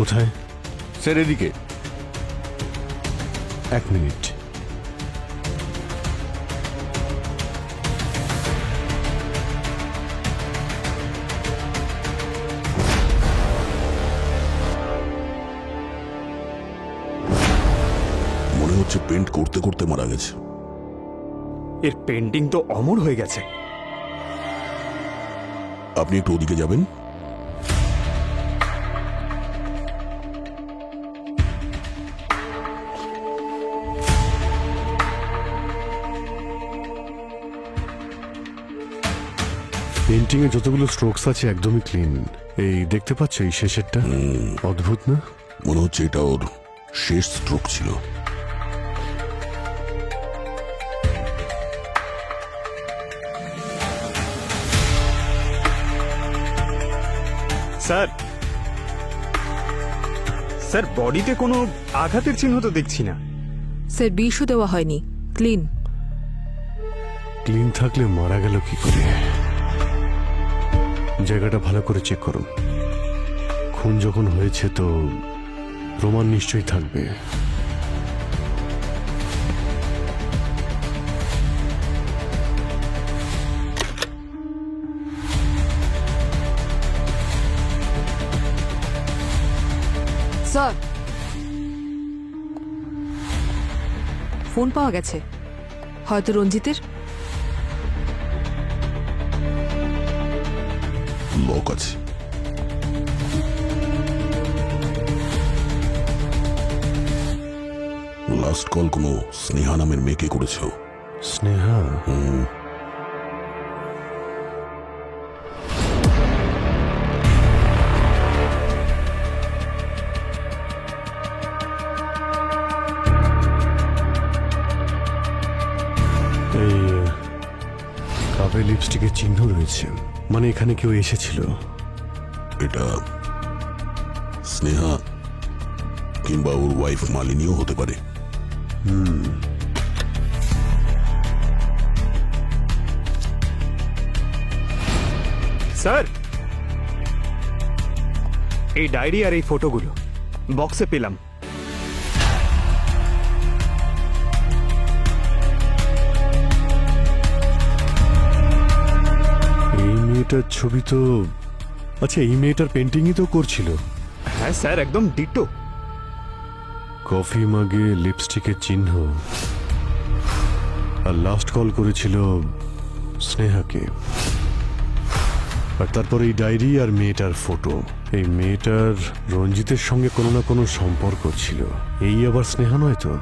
কোথায়? স্যার এদিকে। 1 মিনিট। মনে হচ্ছে পেন্ট করতে করতে মারা গেছে। এর পেন্টিং তো অমর হয়ে গেছে। আপনি একটু ওদিকে যাবেন। পেন্টিং এ যতগুলো স্ট্রোকস আছে একদমই ক্লিন। এই দেখতে পাচ্ছ এই শেষেরটা? অদ্ভুত না? মনে হচ্ছে এটা ওর শেষ স্ট্রোক ছিল। স্যার স্যার বডিতে কোনো আঘাতের চিহ্ন তো দেখছি না। স্যার বিষও দেওয়া হয়নি, ক্লিন। ক্লিন থাকলে মারা গেল কি করে? জায়গাটা ভালো করে চেক করুন। খুন যখন হয়েছে তো প্রমাণ নিশ্চয়ই থাকবে। স্যার, ফোন পাওয়া গেছে, হয়তো রঞ্জিতের। লক আছে। লাস্ট কল কোনো স্নেহা নামের মেয়েকে করেছ? স্নেহা? এই কাপে লিপস্টিকের চিহ্ন রয়েছে, মানে এখানে কেউ এসেছিল। এটা স্নেহা কিংবা ওর ওয়াইফ মালিনীও হতে পারে। স্যার, এই ডায়েরি আর এই ফটোগুলো বক্সে পেলাম। এই মেয়েটার ছবি তো, আচ্ছা এই মেয়েটার পেন্টিংই তো করছিল। হ্যাঁ স্যার, একদম ডিটো। কফি মাগে লিপস্টিকের চিহ্ন, আর লাস্ট কল করেছিল স্নেহাকে। আর তারপর এই ডায়েরি আর মেয়েটার ফটো। এই মেয়েটার রঞ্জিতের সঙ্গে কোনো না কোনো সম্পর্ক ছিল। এই আবার স্নেহা নয় তো?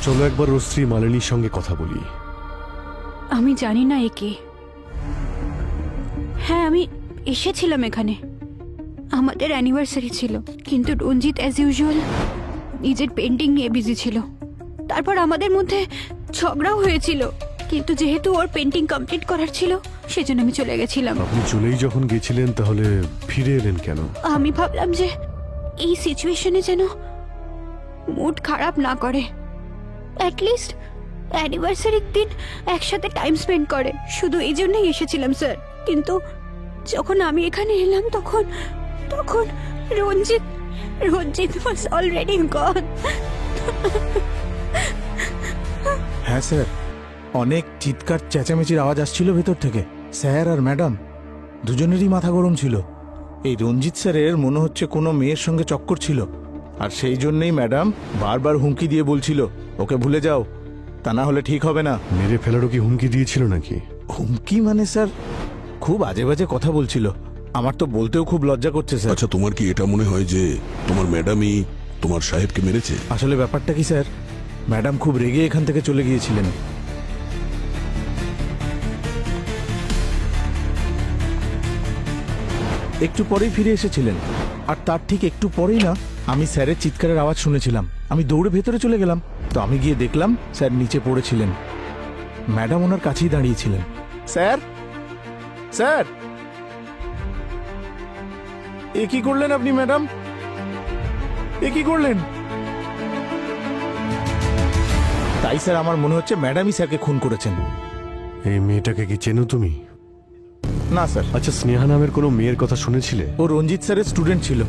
চলো একবার ওর স্ত্রী মালিনীর সঙ্গে কথা বলি। আমি জানি না একে। হ্যাঁ, আমি এসেছিলাম এখানে, আমাদের অ্যানিভার্সারি ছিল, কিন্তু রঞ্জিত অ্যাজ ইউজুয়াল নিজের পেন্টিং নিয়ে বিজি ছিল। তারপর আমাদের মধ্যে ঝগড়াও হয়েছিল, কিন্তু যেহেতু ওর পেন্টিং কমপ্লিট করার ছিল সেজন্য আমি চলে গেছিলাম। আপনি চলেই যখন গেছিলেন তাহলে ফিরে এলেন কেন? আমি ভাবলাম যে এই সিচুয়েশনে যেন মুড খারাপ না করে, অ্যাটলিস্ট অ্যানিভার্সারির দিন একসাথে টাইম স্পেন্ড করে, শুধু এই জন্যই এসেছিলাম স্যার। কিন্তু যখন আমি এখানে এলাম তখন তখন রঞ্জিত ওয়াজ অলরেডি গন। হ্যাঁ স্যার, অনেক চিৎকার চেঁচামেচির আওয়াজ আসছিল ভেতর থেকে। স্যার আর ম্যাডাম দুজনেরই মাথা গরম ছিল। এই রঞ্জিত স্যারের মনে হচ্ছে কোনো মেয়ের সঙ্গে চক্কর ছিল, আর সেই জন্যই ম্যাডাম বারবার হুমকি দিয়ে বলছিল ওকে ভুলে যাও, তা না হলে ঠিক হবে না। মেরে ফেলারও কি হুমকি দিয়েছিল নাকি? হুমকি মানে স্যার, খুব আজে বাজে কথা বলছিল। আমার তো বলতেও খুব লজ্জা করছে স্যার। আচ্ছা, তোমার কি এটা মনে হয় যে তোমার ম্যাডামই তোমার সাহেবকে মেরেছে? আসলে ব্যাপারটা কি স্যার, ম্যাডাম খুব রেগে এখান থেকে চলে গিয়েছিলেন। একটু পরেই ফিরে এসেছিলেন, আর তার ঠিক একটু পরেই না আমি স্যারের চিৎকারের আওয়াজ শুনেছিলাম। আমি দৌড়ে ভেতরে চলে গেলাম, তো আমি গিয়ে দেখলাম স্যার নিচে পড়েছিলেন, ম্যাডাম ওনার কাছেই দাঁড়িয়েছিলেন। স্যার, স্যার, এ কি করলেন আপনি ম্যাডাম? এ কি করলেন? তাই স্যার আমার মনে হচ্ছে ম্যাডামই স্যারকে খুন করেছেন। এই মেয়েটাকে কি চেনো তুমি? না স্যার। আচ্ছা, স্নেহা নামের কোনো মেয়ের কথা শুনেছিলে? ও রঞ্জিত স্যারের স্টুডেন্ট ছিল।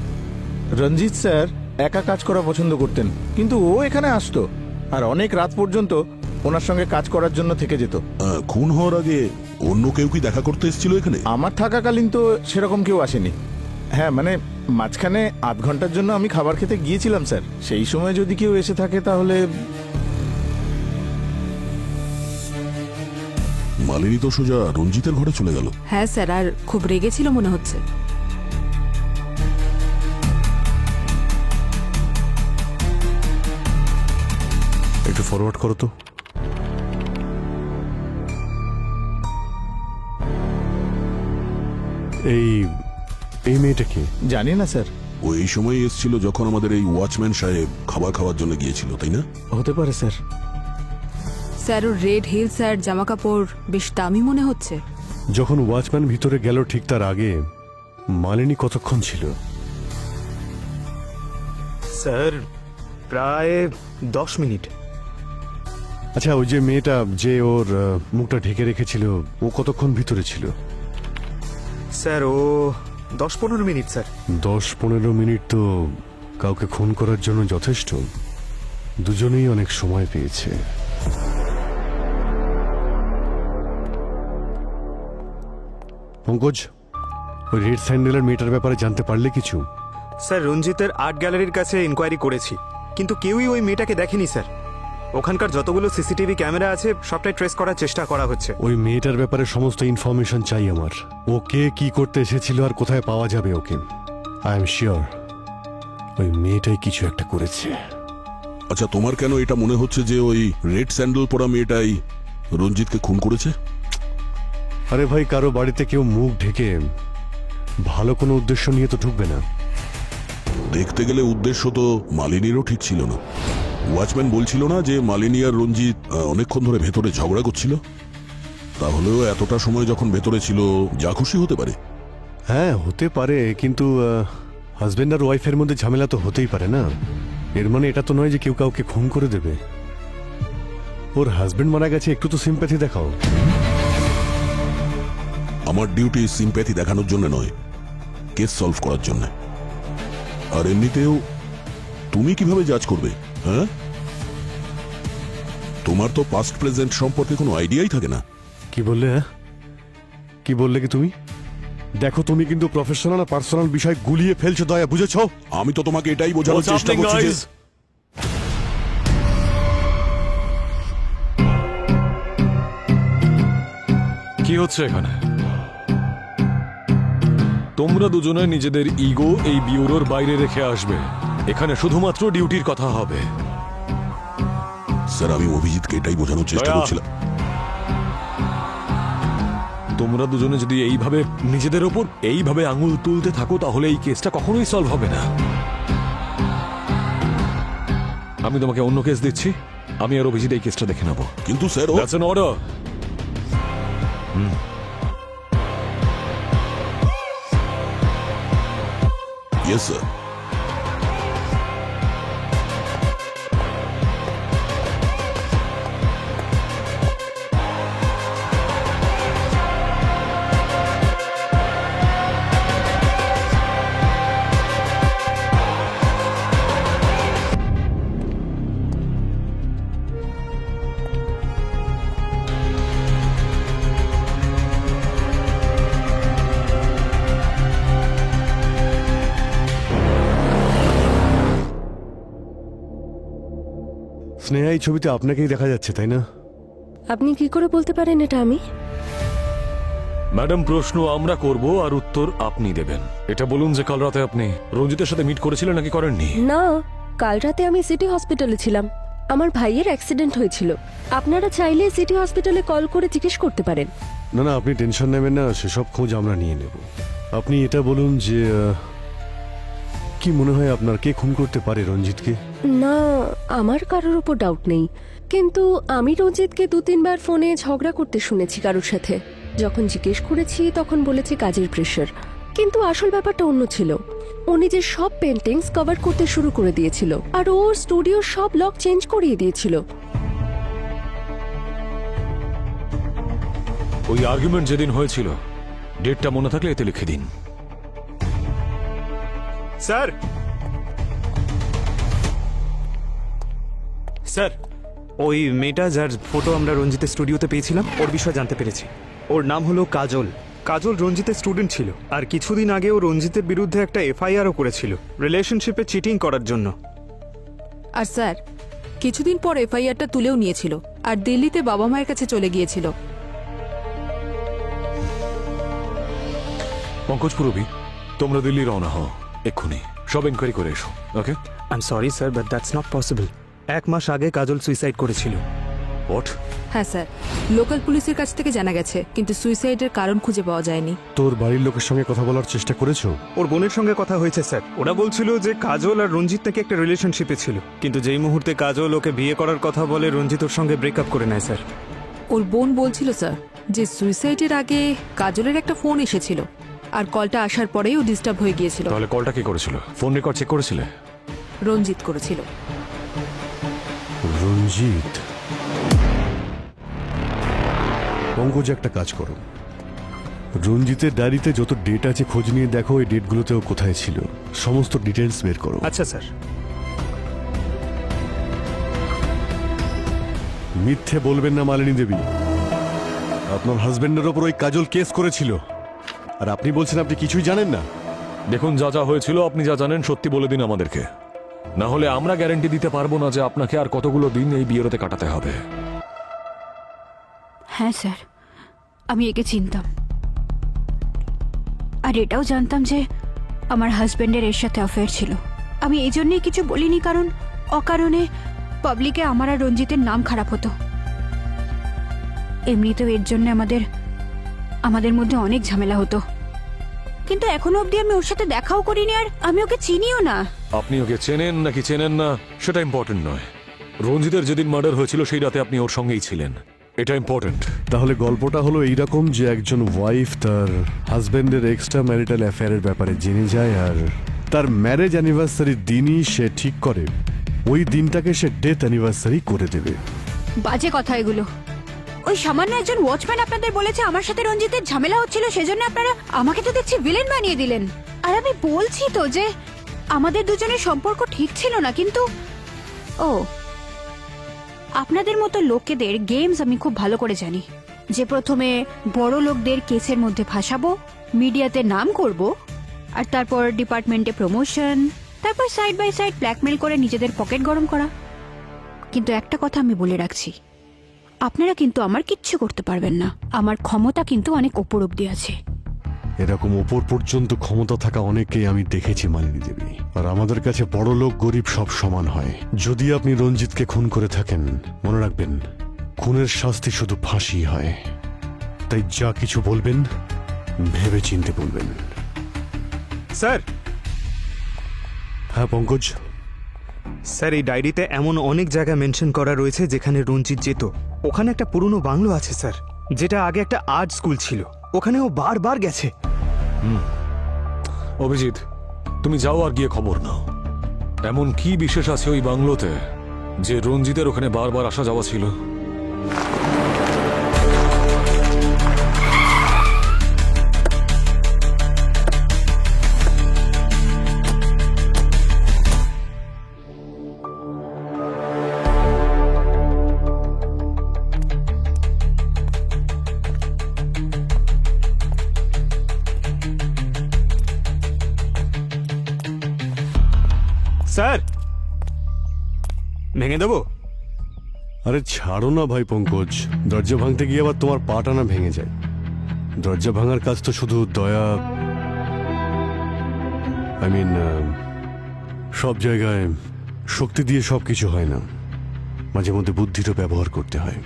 রঞ্জিত স্যার একা কাজ করা পছন্দ করতেন, কিন্তু ও এখানে আসতো আর অনেক রাত পর্যন্ত ওনার সঙ্গে কাজ করার জন্য থেকে যেত। খুন হওয়ার আগে অন্য কেউ কি দেখা করতে এসেছিল এখানে? আমার থাকাকালীন তো সেরকম কেউ আসেনি। হ্যাঁ মানে মাঝখানে আধ ঘন্টার জন্য আমি খাবার খেতে গিয়েছিলাম স্যার, সেই সময় যদি কেউ এসে থাকে তাহলে। মালিনী তো সোজা রঞ্জিতের ঘরে চলে গেল। হ্যাঁ স্যার, আর খুব রেগেছিল মনে হচ্ছে। একটু ফরওয়ার্ড করো তো। এই এই মেয়েটা কি? জানি না স্যার, ও এই সময় এসেছিল যখন আমাদের এই ওয়াচম্যান সাহেব খাবার খাওয়ার জন্য গিয়েছিল, তাই না? হতে পারে স্যার। স্যার ওর রেড হিলস আর জামা কাপড় বেশ দামি মনে হচ্ছে। যখন ওয়াচম্যান ভিতরে গেল ঠিক তার আগে মালিনী কতক্ষণ ছিল? স্যার প্রায় 10 মিনিট। আচ্ছা, ওই যে মেয়েটা যে ওর মুখটা ঢেকে রেখেছিল, ও কতক্ষণ ভিতরে ছিল? স্যার ও 10-15 মিনিট স্যার। 10-15 মিনিট তো কাউকে খুন করার জন্য যথেষ্ট। দুজনেই অনেক সময় পেয়েছে। পঙ্কজ, ওই রেড স্যান্ডেলের মেয়েটার ব্যাপারে জানতে পারলে কিছু? স্যার রঞ্জিতের আর্ট গ্যালারির কাছে ইনকোয়ারি করেছি, কিন্তু কেউই ওই মেয়েটাকে দেখেনি স্যার। ওখানকার যতগুলো সিসিটিভি ক্যামেরা আছে সবটাই ট্রেস করার চেষ্টা করা হচ্ছে। ওই মেয়েটার ব্যাপারে সমস্ত ইনফরমেশন চাই আমার। ওকে কি করতে এসেছিল আর কোথায় পাওয়া যাবে ওকে। আই এম শিওর ওই মেয়েটাই কিছু একটা করেছে। আচ্ছা, তোমার কেন এটা মনে হচ্ছে যে ওই রেড স্যান্ডেল পরা মেয়েটাই রঞ্জিতকে খুন করেছে? আরে ভাই, কারো বাড়িতে কেউ মুখ ঢেকে ভালো কোনো উদ্দেশ্য নিয়ে তো ঢুকবে না। দেখতে গেলে উদ্দেশ্য তো মালিনীরও ঠিক ছিল না। ওয়াচম্যান বলছিল না যে মালিনী আর রঞ্জিত অনেকক্ষণ ধরে ভেতরে ঝগড়া করছিল? তাহলেও এতটা সময় যখন ভেতরে ছিল, যা খুশি হতে পারে। হ্যাঁ, হতে পারে, কিন্তু হাজবেন্ড আর ওয়াইফের মধ্যে ঝামেলা তো হতেই পারে না। এর মানে এটা তো নয় যে কেউ কাউকে খুন করে দেবে। ওর হাজবেন্ড মারা গেছে, একটু তো সিম্প্যাথি দেখাও। আমার ডিউটি সিম্প্যাথি দেখানোর জন্য নয়, কেস সলভ করার জন্য। আর এমনিতেও তুমি কিভাবে জাজ করবে? হ্যাঁ, তোমার তো পাস্ট প্রেজেন্ট সম্পর্কে কোনো আইডিয়াই থাকে না। কি বললে? হ্যাঁ, কি বললে কি তুমি? দেখো, তুমি কিন্তু প্রফেশনাল আর পার্সোনাল বিষয় গুলিয়ে ফেলছো দয়া, বুঝেছো? আমি তো তোমাকে এটাই বোঝানোর চেষ্টা করছি যে কি হচ্ছে এখানে? তোমরা দুজনে নিজেদের ইগো এই বিউরোর বাইরে রেখে আসবে। এখানে শুধুমাত্র ডিউটির কথা হবে। স্যার, আমি অভিজিৎকে এটাই বোঝানোর চেষ্টা দয়া। করছিলাম। তোমরা দুজনে যদি এইভাবে নিজেদের ওপর এইভাবে আঙুল তুলতে থাকো, তাহলে এই কেসটা কখনোই সলভ হবে না। আমি তোমাকে অন্য কেস দিচ্ছি, আমি আর অভিজিৎ এই কেসটা দেখে নেবো। কিন্তু sir, That's an order. Yes sir. Sneha, এই ছবিতে আপনাকেই দেখা যাচ্ছে, তাই না? আপনি কি করে বলতে পারেন এটা আমি? ম্যাডাম, প্রশ্ন আমরা করব আর উত্তর আপনি দেবেন। এটা বলুন যে কাল রাতে আপনি রঞ্জিতের সাথে মিট করেছিলেন নাকি করেননি? না, কাল রাতে আমি সিটি হসপিটালে ছিলাম। আমার ভাইয়ের অ্যাক্সিডেন্ট হয়েছিল। আপনারা চাইলে সিটি হসপিটালে কল করে জিজ্ঞেস করতে পারেন। না না, আপনি টেনশন নেবেন না, সেসব খোঁজ আমরা নিয়ে নেব। আপনি এটা বলুন যে কি মনে হয় আপনার, কে খুন করতে পারে রঞ্জিতকে? না, আমার কারোর উপর ডাউট নেই, কিন্তু আমি রঞ্জিতকে 2-3 বার ফোনে ঝগড়া করতে শুনেছি কারোর সাথে। যখন জিজ্ঞেস করেছি তখন বলেছে কাজের প্রেশার, কিন্তু আসল ব্যাপারটা অন্য ছিল। ও নিজের সব পেন্টিংস কভার করতে শুরু করে দিয়েছিল আর ওর স্টুডিওর সব লক চেঞ্জ করিয়ে দিয়েছিল। ওই আর্গুমেন্ট যেদিন হয়েছিল, ডেটটা মনে থাকলে এতে লিখে দিন। স্যার স্যার ওই মেয়েটা যার ফটো আমরা রঞ্জিতের স্টুডিওতে পেয়েছিলাম ওর বিষয়ে জানতে পেরেছি। ওর নাম হলো কাজল। কাজল রঞ্জিতের স্টুডেন্ট ছিল, আর কিছুদিন আগে ও রঞ্জিতের বিরুদ্ধে একটা এফআইআরও করেছিল রিলেশনশিপে চিটিং করার জন্য। আর স্যার কিছুদিন পর এফআইআরটা তুলেও নিয়েছিল আর দিল্লিতে বাবা মায়ের কাছে চলে গিয়েছিল। পঙ্কজ পুরবি, তোমরা দিল্লি রওনা হও এক্ষুনি, সব এনকোয়ারি করে এসো। Okay? I am sorry sir, but that's not possible. 1 মাস আগে কাজল সুইসাইড করেছিল। হোয়াট? হ্যাঁ স্যার, লোকাল পুলিশের কাছ থেকে জানা গেছে, কিন্তু সুইসাইডের কারণ খুঁজে পাওয়া যায়নি। তোর বাড়ির লোকের সঙ্গে কথা বলার চেষ্টা করেছো? ওর বোনের সঙ্গে কথা হয়েছে স্যার। ওরা বলছিল যে কাজল আর রঞ্জিত নাকি একটা রিলেশনশিপে ছিল, কিন্তু যেই মুহূর্তে কাজল ওকে বিয়ে করার কথা বলে রঞ্জিত ওর সঙ্গে ব্রেকআপ করে নেয় স্যার। ওর বোন বলছিল স্যার যে সুইসাইডের আগে কাজলের একটা ফোন এসেছিল, আর কলটা আসার পরেই ও ডিস্টার্ব হয়ে গিয়েছিল। তাহলে কলটা কি করেছিল? ফোন রেকর্ড চেক করেছিলে? রঞ্জিত করেছিল। রঞ্জিত? পঙ্কজ, একটা কাজ করো, রঞ্জিতের ডায়েরিতে যত ডেট আছে খোঁজ নিয়ে দেখো এই ডেটগুলোতেও কোথায় ছিল, সমস্ত ডিটেলস বের করো। আচ্ছা স্যার। মিথ্যে বলবেন না মালিনী দেবী, আপনার হাজবেন্ডের ওপর ওই কাজল কেস করেছিল, আর আপনি বলছেন আপনি কিছুই জানেন না। দেখুন, যা যা হয়েছিল আপনি যা জানেন সত্যি বলে দিন আমাদেরকে, না হলে আমরা গ্যারান্টি দিতে পারবো না যে আপনাকে আর কতগুলো দিন এই বিয়েতে কাটাতে হবে। হ্যাঁ স্যার, আমি একে চিনতাম, আর এটাও জানতাম যে আমার হাজবেন্ডের এর সাথে অ্যাফেয়ার ছিল। আমি এই জন্যই কিছু বলিনি, কারণ অকারণে পাবলিকে আমার আর রঞ্জিতের নাম খারাপ হতো। এমনিতেও এর জন্য আমাদের মধ্যে অনেক ঝামেলা হতো, কিন্তু এখনো অবধি আমি ওর সাথে দেখাও করিনি, আর আমি ওকে চিনিও না। আপনি ওকে চেনেন নাকি চেনেন না সেটা ইম্পর্টেন্ট নয়। রঞ্জিতের যেদিন মার্ডার হয়েছিল সেই রাতে আপনি ওর সঙ্গেই ছিলেন, এটা ইম্পর্টেন্ট। তাহলে গল্পটা হলো এইরকম যে একজন ওয়াইফ তার হাজবেন্ডের এক্সট্রা ম্যারিটাল অ্যাফেয়ারের ব্যাপারে জেনে যায়, আর তার ম্যারেজ অ্যানিভার্সারির দিনই সে ঠিক করে ওই দিনটাকে সে ডেথ অ্যানিভার্সারি করে দেবে। বাজে কথা এগুলো। ওই সামান্য একজন ওয়াচম্যান আপনাদের বলেছে আমার সাথে রঞ্জিতের ঝামেলা হচ্ছিল, সেজন্য আপনারা আমাকে তো দেখছি ভিলেন বানিয়ে দিলেন। আর আমি বলছি তো যে আমাদের দুজনের সম্পর্ক ঠিক ছিল না, কিন্তু ও আপনাদের মতো লোকেদের গেমস আমি খুব ভালো করে জানি, যে প্রথমে বড় লোকদের কেসের মধ্যে ফাঁসাবো, মিডিয়াতে নাম করব, আর তারপর ডিপার্টমেন্টে প্রমোশন, তারপর সাইড বাই সাইড ব্ল্যাকমেল করে নিজেদের পকেট গরম করা। কিন্তু একটা কথা আমি বলে রাখছি, আপনারা কিন্তু আমার কিচ্ছু করতে পারবেন না। আমার ক্ষমতা কিন্তু অনেক ওপর অব্দি আছে। এরকম ওপর পর্যন্ত ক্ষমতা থাকা অনেককেই আমি দেখেছি মালিনী দেবী, আর আমাদের কাছে বড় লোক গরিব সব সমান হয়। যদি আপনি রঞ্জিতকে খুন করে থাকেন, মনে রাখবেন খুনের শাস্তি শুধু ফাঁসি হয়। তাই যা কিছু বলবেন ভেবে চিনতে বলবেন। স্যার, হ্যাঁ পঙ্কজ? স্যার এই ডায়েরিতে এমন অনেক জায়গা মেনশন করা রয়েছে যেখানে রঞ্জিত যেত। ওখানে একটা পুরনো বাংলো আছে স্যার, যেটা আগে একটা আর্ট স্কুল ছিল, ওখানে ও বারবার গেছে। অভিজিৎ, তুমি যাও আর গিয়ে খবর নাও, এমন কি বিশেষ আছে ওই বাংলোতে যে রঞ্জিতের ওখানে বারবার আসা যাওয়া ছিল। স্যার, ভেঙে দেবো? আরে ছাড়ো না ভাই পঙ্কজ, দরজা ভাঙতে গিয়ে আবার তোমার পাটা না ভেঙে যায়। দরজা ভাঙার কাজ তো শুধু দয়া, আই মিন সব জায়গায় শক্তি দিয়ে সব কিছু হয় না, মাঝে মধ্যে বুদ্ধিরও ব্যবহার করতে হয়।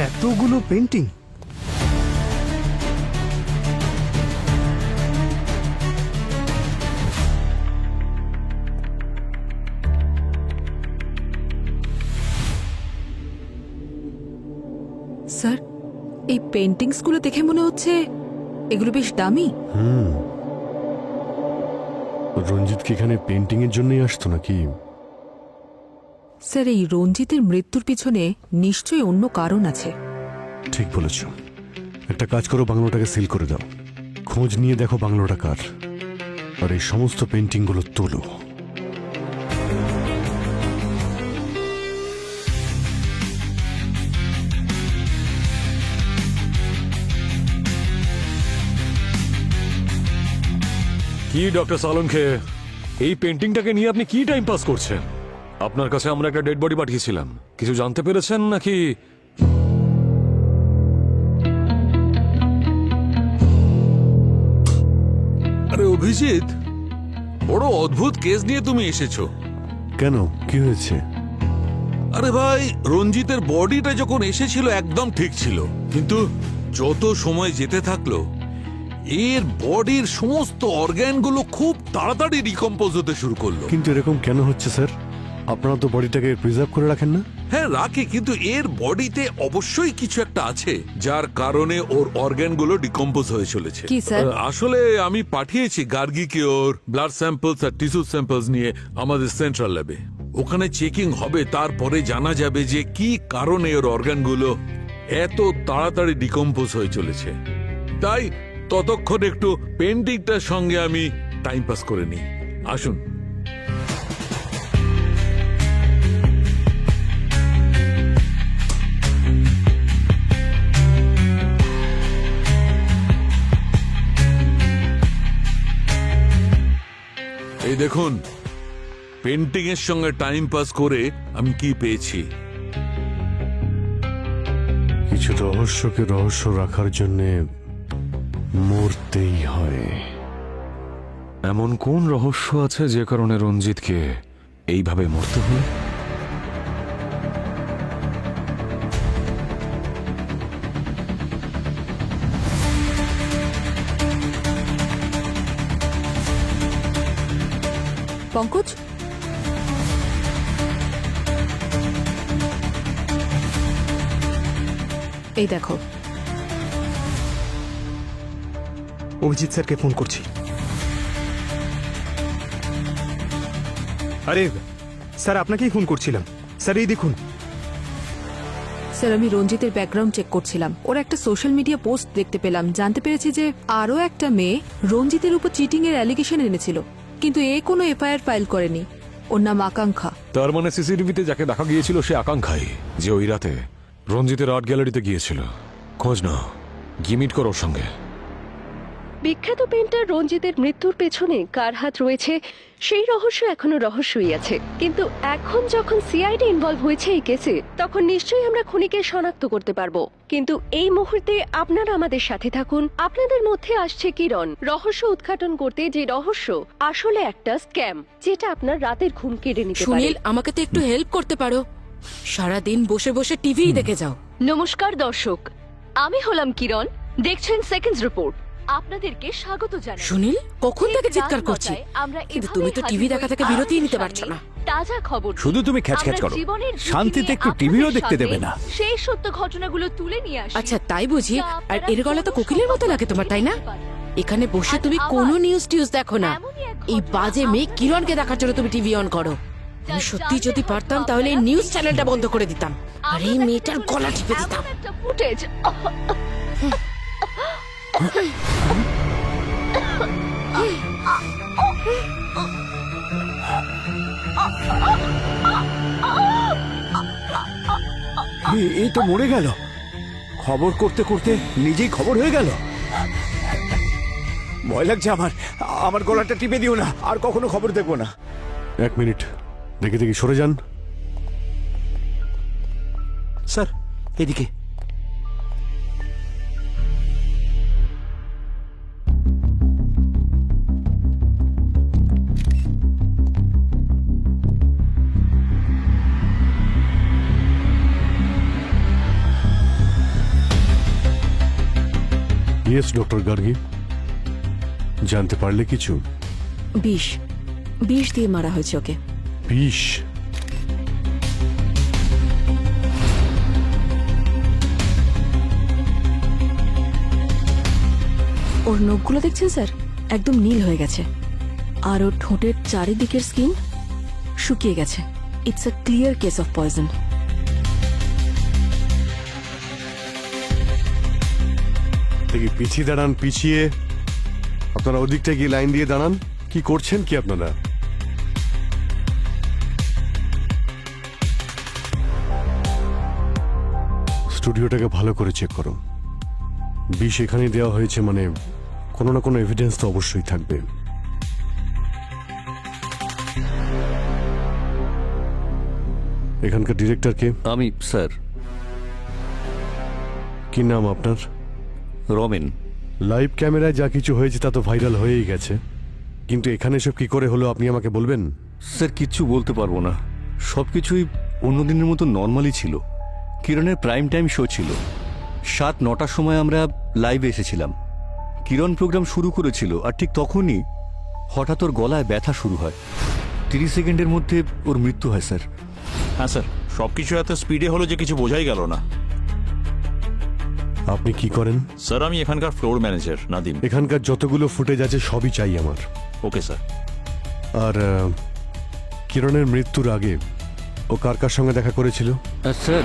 এতগুলো পেন্টিং! স্যার এই পেন্টিংসগুলো দেখে মনে হচ্ছে এগুলো বেশ দামি। রঞ্জিত কি এখানে পেন্টিং এর জন্যই আসতো নাকি? স্যার এই রঞ্জিতের মৃত্যুর পিছনে নিশ্চয়ই অন্য কারণ আছে। ঠিক বলেছ। একটা কাজ করো, বাংলোটাকে সিল করে দাও, খোঁজ নিয়ে দেখো বাংলোটা কার, আর এই সমস্ত পেন্টিংগুলো তোলো। কি ডক্টর সালনকে, এই পেন্টিংটাকে নিয়ে আপনি কি টাইম পাস করছেন? আপনার কাছে আমরা একটা ডেড বডি পাঠিয়েছিলাম, কিছু জানতে পেরেছেন নাকি? আরে অভিজিৎ, বড় অদ্ভুত কেস নিয়ে তুমি এসেছো। কেন, কি হয়েছে? আরে ভাই, রঞ্জিতের বডিটা যখন এসেছিল একদম ঠিক ছিল, কিন্তু যত সময় যেতে থাকলো এর বডির সমস্ত অর্গ্যানগুলো খুব তাড়াতাড়ি ডিকম্পোজ হতে শুরু করলো। কিন্তু এরকম কেন হচ্ছে স্যার? আপনারা তো বডিটাকে প্রিজার্ভ করে রাখেন না? হ্যাঁ রাখে, কিন্তু এর বডিতে অবশ্যই কিছু একটা আছে যার কারণে ওর অর্গ্যানগুলো ডিকম্পোজ হয়ে চলেছে। কি স্যার? আসলে আমি পাঠিয়েছি গার্গিকে ওর ব্লাড স্যাম্পলস আর টিস্যু স্যাম্পলস নিয়ে আমাদের সেন্ট্রাল ল্যাবে। ওখানে চেকিং হবে, তারপরে জানা যাবে যে কি কারণে ওর অর্গানগুলো এত তাড়াতাড়ি ডিকম্পোজ হয়ে চলেছে। তাই ততক্ষণ একটু পেন্টিংটার সঙ্গে আমি টাইম পাস করে নিই। আসুন। এই দেখুন, পেন্টিং এর সঙ্গে টাইম পাস করে আমি কি পেয়েছি। কিছু রহস্যকে রহস্য রাখার জন্য মরতেই হয়। এমন কোন রহস্য আছে যে কারণে রঞ্জিতকে এইভাবে মরতে হলো? পঙ্কজ, এই দেখো। অভিজিৎ স্যারকে ফোন করছি। আরে স্যার, আপনাকেই ফোন করছিলাম। স্যার এই দেখুন। স্যার আমি রঞ্জিতের ব্যাকগ্রাউন্ড চেক করছিলাম, ওর একটা সোশ্যাল মিডিয়া পোস্ট দেখতে পেলাম, জানতে পেরেছি যে আরও একটা মেয়ে রঞ্জিতের উপর চিটিং এর অ্যালিগেশন এনেছিল, কিন্তু এ কোনো এফআইআর ফাইল করেনি। ওর নাম আকাঙ্ক্ষা। তার মানে সিসিটিভিতে যাকে দেখা গিয়েছিল সে আকাঙ্ক্ষাই, যে ওই রাতে রঞ্জিতের আর্ট গ্যালারিতে গিয়েছিল। খোঁজ নাও, গিয়ে মিট করো ওর সঙ্গে। বিখ্যাত পেন্টার রঞ্জিতের মৃত্যুর পেছনে কার হাত রয়েছে সেই রহস্য এখনো রহস্যই আছে, কিন্তু এখন যখন সিআইডি ইনভলভ হয়েছে এই কেসে, তখন নিশ্চয়ই আমরা খুনিকে শনাক্ত করতে পারবো। কিন্তু এই মুহূর্তে আপনারা আমাদের সাথে থাকুন। আপনাদের মধ্যে আসছে কিরণ, রহস্য উদ্ঘাটন করতে, যে রহস্য আসলে একটা স্ক্যাম, যেটা আপনার রাতের ঘুম কেড়ে নিতে পারে। সুনীল, আমাকে তো একটু হেল্প করতে পারো? সারাদিন বসে বসে টিভি দেখে যাও। নমস্কার দর্শক, আমি হলাম কিরণ, দেখছেন সেকেন্ডস রিপোর্ট। আপনাদেরকে স্বাগত জানাই। সুনীল, কখন থেকে চিৎকার করছি, আমরা কিন্তু তুমি তো টিভি দেখা থেকে বিরতিই নিতে পারছো না। তাজা খবর শুধু তুমি খ্যাচখ্যাচ করো, শান্তিতে একটু টিভিও দেখতে দেবে না। সেই সত্য ঘটনাগুলো তুলে নিয়ে আসি। আচ্ছা তাই বুঝি? আর এর গলা তো কোকিলের মতো লাগে তোমার, তাই না? এখানে বসে তুমি কোনো নিউজ টিউজ দেখো না, এই বাজে মেয়ে কিরণকে দেখার জন্য তুমি টিভি অন করো। আমি সত্যি যদি পারতাম তাহলে এই নিউজ চ্যানেলটা বন্ধ করে দিতাম, আর এই মেয়েটার গলা টিপে দিতাম। একটা ফুটেজ এই তো মরে গেল। খবর করতে করতে নিজেই খবর হয়ে গেল। ভয় লাগছে আমার। আমার গলাটা টিপে দিও না, আর কখনো খবর দেখবো না। এক মিনিট, দেখে দেখি সরে যান। স্যার এদিকে। ইয়েস ডক্টর গার্গী, জানতে পারলে কিছু? বিষ দিয়ে মারা হয়েছে ওকে। বিষ? ওর নখগুলো দেখছেন স্যার, একদম নীল হয়ে গেছে, আর ওর ঠোঁটের চারিদিকের স্কিন শুকিয়ে গেছে। It's a clear case of poison. দেখি পিছিয়ে দাঁড়ান, পিছিয়ে। আপনারা ওদিকটা গিয়ে লাইন দিয়ে দাঁড়ান। কি করছেন কি আপনারা? স্টুডিওটাকে ভালো করে চেক করো। বিষ এখানে দেওয়া হয়েছে মানে কোনো না কোনো এভিডেন্স তো অবশ্যই থাকবে। এখানকার ডিরেক্টরকে? আমি স্যার। কি নাম আপনার? রমেন। লাইভ ক্যামেরায় যা কিছু হয়েছে তা তো ভাইরাল হয়েই গেছে, কিন্তু এখানে সব কি করে হলো আপনি আমাকে বলবেন? স্যার কিচ্ছু বলতে পারবো না, সবকিছুই অন্যদিনের মতো নর্মালি ছিল। কিরণের প্রাইম টাইম শো ছিল, 7-9টার সময় আমরা লাইভে এসেছিলাম। কিরণ প্রোগ্রাম শুরু করেছিল, আর ঠিক তখনই হঠাৎ ওর গলায় ব্যথা শুরু হয়। 30 সেকেন্ডের মধ্যে ওর মৃত্যু হয় স্যার। হ্যাঁ স্যার, সবকিছু এত স্পিডে হলো যে কিছু বোঝাই গেল না। আপনি কি করেন? স্যার আমি এখানকার ফ্লোর ম্যানেজার নাদিম। এখানকার যতগুলো ফুটেজ আছে সবই চাই আমার। Okay sir. আর কিরণের মৃত্যুর আগে ও কার কার সঙ্গে দেখা করেছিল? স্যার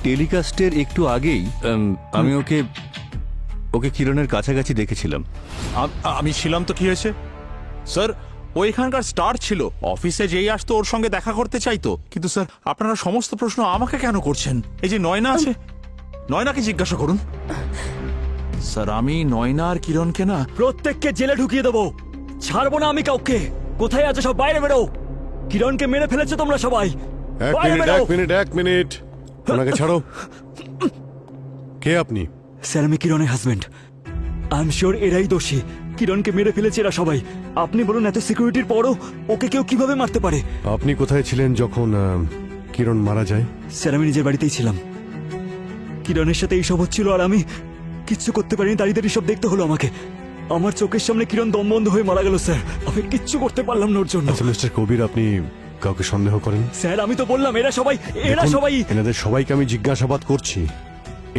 টেলিকাস্টের একটু আগেই আমি ওকে কিরণের কাছাকাছি দেখেছিলাম। আমি ছিলাম তো, কি হয়েছে স্যার? ও এখানকার স্টার ছিল, অফিসে যেই আসতো ওর সঙ্গে দেখা করতে চাইতো। কিন্তু স্যার আপনারা সমস্ত প্রশ্ন আমাকে কেন করছেন? এই যে নয়না আছে, নয়নাকে জিজ্ঞাসা করুন। স্যার আমি নয়না আর কিরণকে না, প্রত্যেককে জেলে ঢুকিয়ে দেবো, ছাড়বো না আমি কাউকে। কোথায় আছে সব বাইরে বেরো। কিরণকে মেরে ফেলেছো তোমরা সবাই। এক মিনিট, ওনাকে ছাড়ো। কে আপনি? স্যার আমি কিরণের হাজবেন্ড। আই এম শিওর এরাই দোষী, কিরণকে মেরে ফেলেছে এরা সবাই। আপনি বলুন এত সিকিউরিটির পরও ওকে কেউ কিভাবে মারতে পারে? আপনি কোথায় ছিলেন যখন কিরণ মারা যায়? স্যার আমি নিজের বাড়িতেই ছিলাম, কিরণের সাথে এইসব হচ্ছিল আর আমি কিচ্ছু করতে পারিনি। দাঁড়িয়ে দাঁড়িয়ে সব দেখতে হলো আমাকে। আমার চোখের সামনে কিরণ দম বন্ধ হয়ে মারা গেল স্যার, আমি কিচ্ছু করতে পারলাম না ওর জন্য। আচ্ছা মিস্টার কবির, আপনি কাউকে সন্দেহ করেন? স্যার আমি তো বললাম এরা সবাই দেখুন, এনাদের সবাইকে আমি জিজ্ঞাসাবাদ করছি,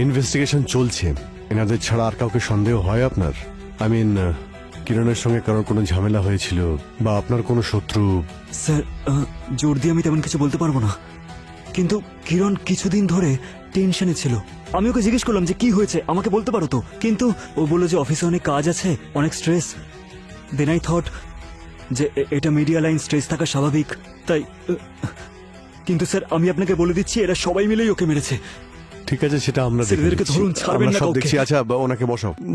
ইনভেস্টিগেশন চলছে। এনাদের ছাড়া আর কাউকে সন্দেহ হয় আপনার? আই মিন কিরণের সঙ্গে কারোর কোনো ঝামেলা হয়েছিল বা আপনার কোনো শত্রু? স্যার জোর দিয়ে আমি তেমন কিছু বলতে পারবো না, কিন্তু কিরণ কিছুদিন ধরে টেনশনে ছিল। আমি ওকে জিজ্ঞেস করলাম যে কি হয়েছে, আমাকে বলতে পারো তো, কিন্তু ও বললো যে অফিসে অনেক কাজ আছে, অনেক স্ট্রেস। দেন আই থট যে এটা মিডিয়া লাইন, স্ট্রেস থাকা স্বাভাবিক, তাই। কিন্তু স্যার আমি আপনাকে বলে দিচ্ছি এরা সবাই মিলেই ওকে মেরেছে। ঠিক আছে, সেটা আমরা দেখে ছেলেদেরকে নিচ্ছি। ধরুন, ছাড়বেন আমরা না সব কাউকে। দেখছি। আচ্ছা ওনাকে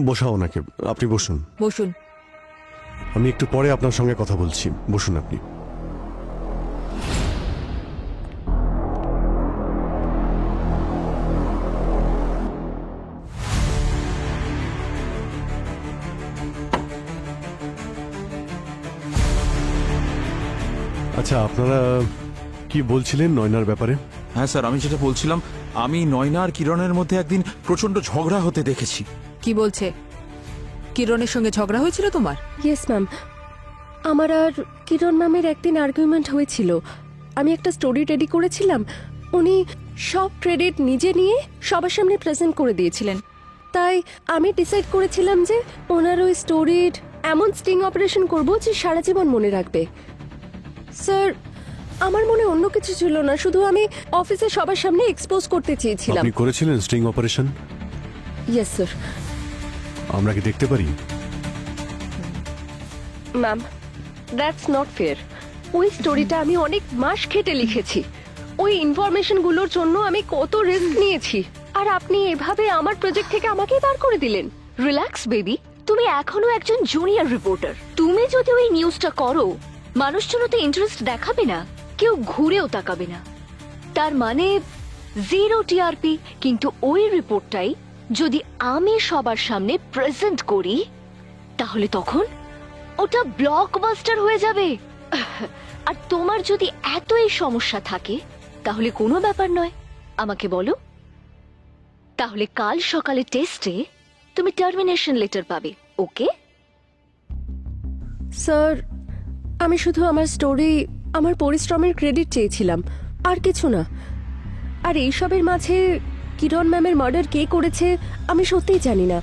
বসাও ওনাকে। আপনি বসুন। বসুন। আমি একটু পরে আপনার সঙ্গে কথা বলছি, বসুন আপনি। আচ্ছা আপনারা কি বলছিলেন নয়নার ব্যাপারে? হ্যাঁ স্যার আমি যেটা বলছিলাম, আমি নয়না আর কিরণের মধ্যে একদিন প্রচন্ড ঝগড়া হতে দেখেছি। কি বলছে? কিরণের সঙ্গে ঝগড়া হয়েছিল তোমার? ইয়েস ম্যাম, আমার আর কিরণ ম্যামের একদিন আর্গুমেন্ট হয়েছিল। আমি একটা স্টোরি রেডি করেছিলাম, উনি সব ক্রেডিট নিজে নিয়ে সবার সামনে প্রেজেন্ট করে দিয়েছিলেন। তাই আমি ডিসাইড করেছিলাম যে ওনার ওই স্টোরির এমন স্টিং অপারেশন করব যে সারা জীবন মনে রাখবে। স্যার আমার মনে অন্য কিছু ছিল না, শুধু আমি অফিসে সবার সামনে এক্সপোজ করতে চেয়েছিলাম। আপনি করেছিলেন স্টিং অপারেশন? Yes sir. আমরা কি দেখতে পারি? Ma'am that's not fair. ওই স্টোরিটা আমি অনেক মাস খেটে লিখেছি, ওই ইনফরমেশনগুলোর জন্য আমি কত রিস্ক নিয়েছি, আর আপনি এভাবে আমার প্রজেক্ট থেকে আমাকেই বার করে দিলেন। রিল্যাক্স বেবি, তুমি এখনো একজন জুনিয়র রিপোর্টার। তুমি যদি ওই নিউজটা করো, মানুষজন তো ইন্টারেস্ট দেখাবে না, কেউ ঘুরেও তাকাবে না। তার মানে 0 টিআরপি। কিন্তু ওই রিপোর্টটাই যদি আমি সবার সামনে প্রেজেন্ট করি, তাহলে তখন ওটা ব্লকবাস্টার হয়ে যাবে। আর তোমার যদি এতই সমস্যা থাকে তাহলে কোনো ব্যাপার নয়, আমাকে বলো। তাহলে কাল সকালে টেস্টে তুমি টার্মিনেশন লেটার পাবে, ওকে? স্যার আমি শুধু আমার স্টোরি, আমার পরিশ্রমের ক্রেডিট চেয়েছিলাম, আর কিছু না। আর এইসবের মাঝে কিরণ ম্যামের মার্ডার কে করেছে আমি সত্যিই জানি না।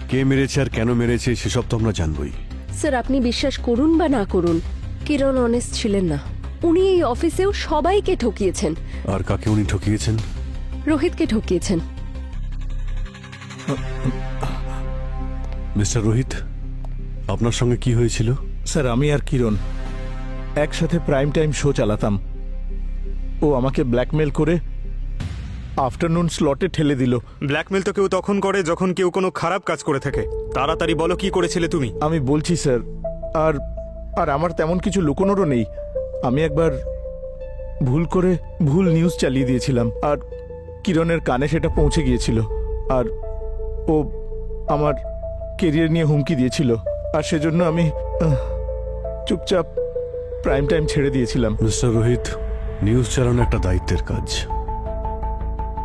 কে মেরেছে আর কেন মেরেছে সেসব তো আমরা জানবই। স্যার আপনি বিশ্বাস করুন বা না করুন, কিরণ অনেস্ট ছিলেন না। উনি এই অফিসেও সবাইকে ঠকিয়েছেন। আর কাকে উনি ঠকিয়েছেন? রোহিতকে ঠকিয়েছেন। মিস্টার রোহিত, আপনার সঙ্গে কি হয়েছিল? স্যার আমি আর কিরণ একসাথে প্রাইম টাইম শো চালাতাম। ও আমাকে ব্ল্যাকমেল করে আফটারনুন স্লটে ঠেলে দিল। ব্ল্যাকমেল তো কেউ তখন করে যখন কেউ কোনো খারাপ কাজ করে থাকে। তাড়াতাড়ি বলো কি করেছিলে তুমি? আমি বলছি স্যার, আর আর আমার তেমন কিছু লুকোনোরও নেই। আমি একবার ভুল নিউজ চালিয়ে দিয়েছিলাম, আর কিরণের কানে সেটা পৌঁছে গিয়েছিল, আর ও আমার কেরিয়ার নিয়ে হুমকি দিয়েছিল, আর সেজন্য আমি চুপচাপ প্রাইম টাইম ছেড়ে দিয়েছিলাম। মিস্টার রোহিত, নিউজ চালানো একটা দায়িত্বের কাজ।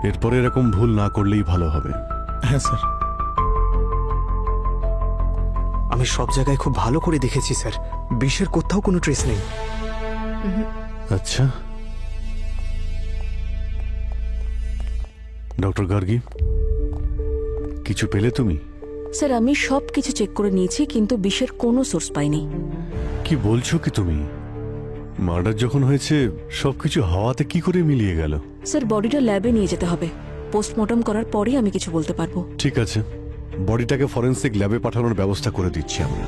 এরপরে এরকম ভুল না করলেই ভালো হবে। হ্যাঁ স্যার। আমি সব জায়গায় খুব ভালো করে দেখেছি স্যার, বিষের কোথাও কোনো ট্রেস নেই। আচ্ছা, ডক্টর গার্গী, কিছু পেলে তুমি? স্যার আমি সব কিছু চেক করে নিয়েছি, কিন্তু বিষের কোনো সোর্স পাইনি। কি বলছো কি তুমি? মার্ডার যখন হয়েছে সবকিছু হাওয়াতে কি করে মিলিয়ে গেল? স্যার বডিটা ল্যাবে নিয়ে যেতে হবে, পোস্টমর্টম করার পরেই আমি কিছু বলতে পারবো। ঠিক আছে, বডিটাকে ফরেন্সিক ল্যাবে পাঠানোর ব্যবস্থা করে দিচ্ছি আমরা।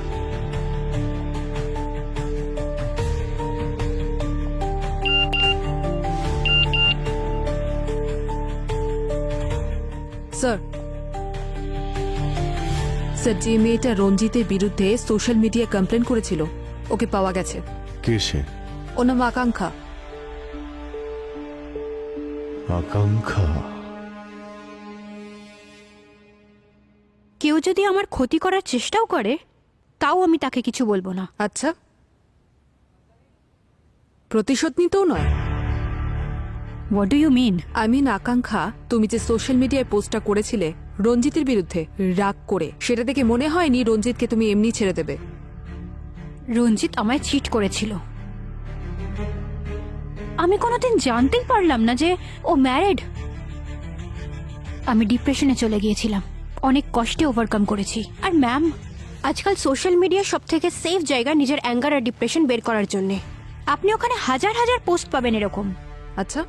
স্যার, স্যার যে মেয়েটা রঞ্জিতের বিরুদ্ধে সোশ্যাল মিডিয়া কমপ্লেন করেছিল ওকে পাওয়া গেছে। কে সে? ওর নাম আকাঙ্ক্ষা। আকাঙ্ক্ষা? কেউ যদি আমার ক্ষতি করার চেষ্টাও করে তাও আমি তাকে কিছু বলবো না। আচ্ছা, প্রতিশোধ নিতেও নয়? What do you mean? I mean আকাঙ্ক্ষা, তুমি যে সোশ্যাল মিডিয়ায় পোস্টটা করেছিলে রঞ্জিতের বিরুদ্ধে রাগ করে, সেটা দেখে মনে হয়নি রঞ্জিতকে তুমি এমনি ছেড়ে দেবে। রঞ্জিত আমায় চিট করেছিল। আমি কোনোদিন জানতেই পারলাম না যে ও ম্যারিড। আমি ডিপ্রেশনে চলে গিয়েছিলাম, অনেক কষ্টে ওভারকাম করেছি। আর ম্যাম, আজকাল সোশ্যাল মিডিয়া সব থেকে সেফ জায়গা নিজের অ্যাঙ্গার আর ডিপ্রেশন বের করার জন্যে। আপনি ওখানে হাজার হাজার পোস্ট পাবেন এরকম। আচ্ছা,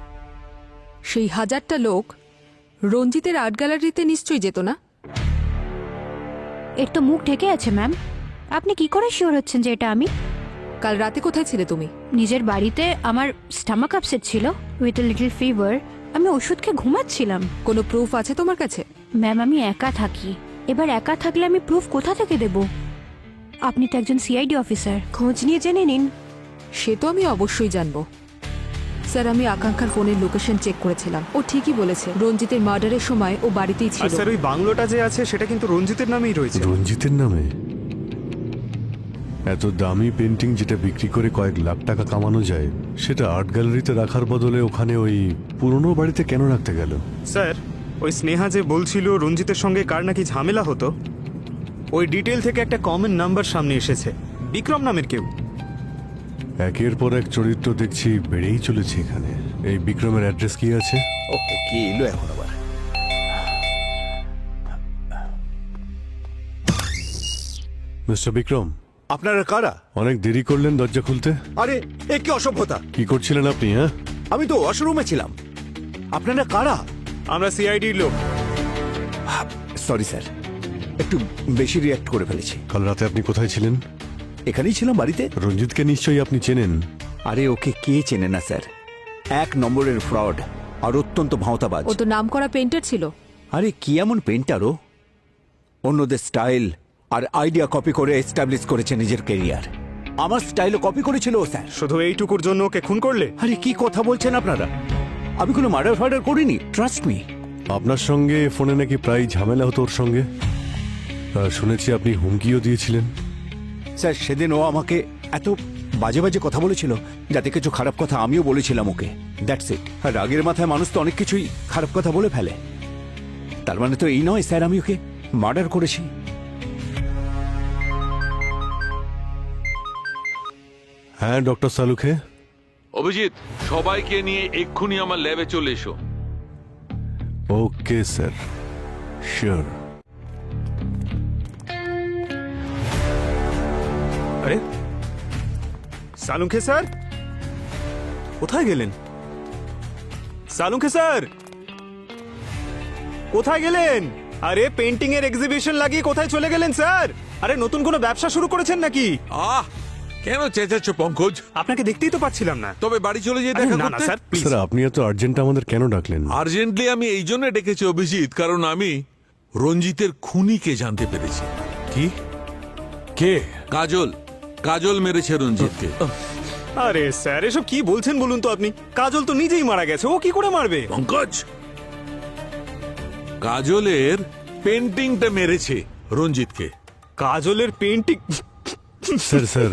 সেই হাজারটা লোক রঞ্জিতের আর্ট গ্যালারিতে নিশ্চয়ই যেত না? এর তো মুখ ঢেকে আছে ম্যাম। আপনি কি করে শিওর হচ্ছেন যে এটা আমি? কাল রাতে কোথায় ছিলে তুমি? নিজের বাড়িতে। আমার স্টামাক আপসেট ছিল উইথ এ লিটল ফিভার। আমি ওষুধ খেয়ে ঘুমাচ্ছিলাম। কোনো প্রুফ আছে তোমার কাছে? ম্যাম আমি একা থাকি। এবার একা থাকলে আমি প্রুফ কোথা থেকে দেব? আপনি তো একজন সিআইডি অফিসার, খোঁজ নিয়ে জেনে নিন। সে তো আমি অবশ্যই জানবো। স্যার আমি আকাঙ্ক্ষার ফোনের লোকেশন চেক করেছিলাম, ও ঠিকই বলেছে রঞ্জিতের মার্ডারের সময় ও বাড়িতেই আর ছিল। স্যার ওই বাংলোটা যে আছে সেটা কিন্তু রঞ্জিতের নামেই রয়েছে। রঞ্জিতের নামে? এত দামি পেন্টিং যেটা বিক্রি করে কয়েক লাখ টাকা কামানো যায়, সেটা আর্ট গ্যালারিতে রাখার বদলে ওখানে ওই পুরনো বাড়িতে কেন রাখতে গেল? স্যার ওই স্নেহা যে বলছিল রঞ্জিতের সঙ্গে কার নাকি ঝামেলা হতো, ওই ডিটেল থেকে একটা কমন নাম্বার সামনে এসেছে, বিক্রম নামের কেউ। একের পর এক চরিত্র দেখছি বেড়েই চলেছে এখানে। এই বিক্রমের অ্যাড্রেস কি আছে? কি এলো এখন আবার? মিস্টার বিক্রম, আপনারা কারা? অনেক দেরি করলেন দরজা খুলতে। আরে এ কি অসভ্যতা! কি করছিলেন আপনি? হ্যাঁ, আমি তো ওয়াশরুমে ছিলাম। আপনারা কারা? আমরা সিআইডির লোক। সরি স্যার, একটু বেশি রিয়াক্ট করে ফেলেছি। কাল রাতে আপনি কোথায় ছিলেন? এখানেই ছিলাম, বাড়িতে। রঞ্জিতকে নিশ্চয়ই আপনি চেনেন। আরে ওকে কে চেনে না স্যার? এক নম্বরের ফ্রড আর অত্যন্ত ভাঁওতাবাজ। ও তো নাম করা পেন্টার ছিল। আরে কি এমন পেন্টারও অন্যদের স্টাইল আর আইডিয়া কপি করে এস্টাবলিশ করেছে নিজের ক্যারিয়ার। আমার স্টাইলও কপি করেছিল ও স্যার। শুধু এইটুকুর জন্য ওকে খুন করলে? আরে কি কথা বলছেন আপনারা? আমি কোনো মার্ডার ফার্ডার করিনি, ট্রাস্ট মি। আপনার সঙ্গে ফোনে নাকি প্রায় ঝামেলা হতো ওর সঙ্গে। শুনেছি আপনি হুমকিও দিয়েছিলেন। স্যার সেদিন ও আমাকে এত বাজে বাজে কথা বলেছিল, যাতে কিছু খারাপ কথা আমিও বলেছিলাম ওকে। That's it. আর রাগের মাথায় মানুষ তো অনেক কিছুই খারাপ কথা বলে ফেলে। তার মানে তো এই নয় স্যার আমি ওকে মার্ডার করেছি। হ্যাঁ ডক্টর সালুখে। অভিজিৎ, সবাইকে নিয়ে এক্ষুনি আমার ল্যাবে চলে এসো। Okay sir, sure. Salunkhe sir কোথায় গেলেন? সালুঙ্খে স্যার কোথায় গেলেন? আরে পেন্টিং এর এক্সিবিশন লাগিয়ে কোথায় চলে গেলেন স্যার? আরে নতুন কোনো ব্যবসা শুরু করেছেন নাকি? আহ কেন চেঁচাচ্ছ পঙ্কজ? আপনাকে দেখতেই তো পাচ্ছিলাম না। তবে বাড়ি চলে যেয়ে আরে দেখা না না করতে। Sir please. স্যার আপনি এত আর্জেন্ট আমাদের কেন ডাকলেন? আর্জেন্টলি আমি এই জন্য ডেকেছি অভিজিৎ, কারণ আমি রঞ্জিতের খুনিকে জানতে পেরেছি। কি? কে? কাজল। কাজল মেরেছে রঞ্জিতকে। আরে স্যার এসব কি বলছেন বলুন তো আপনি? কাজল তো নিজেই মারা গেছে, ও কি করে মারবে? পঙ্কজ, কাজলের পেন্টিংটা মেরেছে রঞ্জিতকে। কাজলের পেন্টিং? স্যার